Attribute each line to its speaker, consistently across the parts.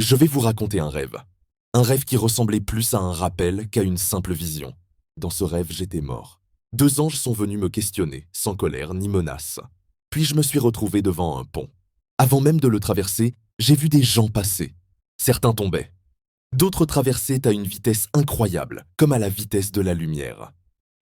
Speaker 1: Je vais vous raconter un rêve. Un rêve qui ressemblait plus à un rappel qu'à une simple vision. Dans ce rêve, j'étais mort. Deux anges sont venus me questionner, sans colère ni menace. Puis je me suis retrouvé devant un pont. Avant même de le traverser, j'ai vu des gens passer. Certains tombaient. D'autres traversaient à une vitesse incroyable, comme à la vitesse de la lumière.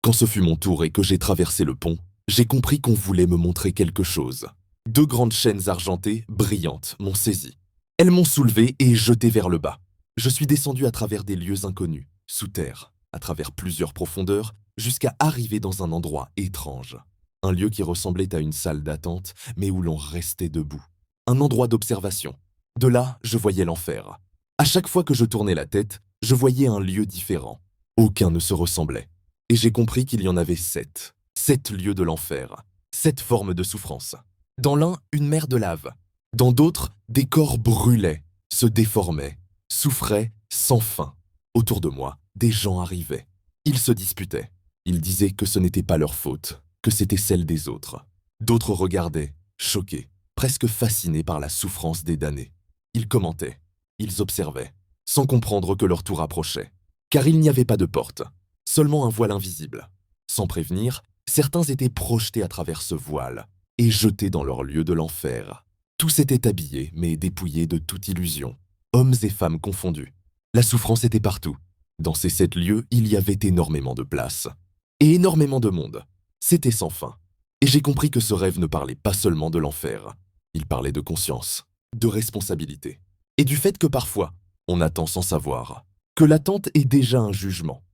Speaker 1: Quand ce fut mon tour et que j'ai traversé le pont, j'ai compris qu'on voulait me montrer quelque chose. Deux grandes chaînes argentées, brillantes, m'ont saisi. Elles m'ont soulevé et jeté vers le bas. Je suis descendu à travers des lieux inconnus, sous terre, à travers plusieurs profondeurs, jusqu'à arriver dans un endroit étrange. Un lieu qui ressemblait à une salle d'attente, mais où l'on restait debout. Un endroit d'observation. De là, je voyais l'enfer. À chaque fois que je tournais la tête, je voyais un lieu différent. Aucun ne se ressemblait. Et j'ai compris qu'il y en avait 7. 7 lieux de l'enfer. 7 formes de souffrance. Dans l'un, une mer de lave. Dans d'autres, des corps brûlaient, se déformaient, souffraient sans fin. Autour de moi, des gens arrivaient. Ils se disputaient. Ils disaient que ce n'était pas leur faute, que c'était celle des autres. D'autres regardaient, choqués, presque fascinés par la souffrance des damnés. Ils commentaient, ils observaient, sans comprendre que leur tour approchait. Car il n'y avait pas de porte, seulement un voile invisible. Sans prévenir, certains étaient projetés à travers ce voile et jetés dans leur lieu de l'enfer. Tous étaient habillés, mais dépouillés de toute illusion, hommes et femmes confondus. La souffrance était partout. Dans ces 7 lieux, il y avait énormément de place. Et énormément de monde. C'était sans fin. Et j'ai compris que ce rêve ne parlait pas seulement de l'enfer. Il parlait de conscience, de responsabilité. Et du fait que parfois, on attend sans savoir, que l'attente est déjà un jugement.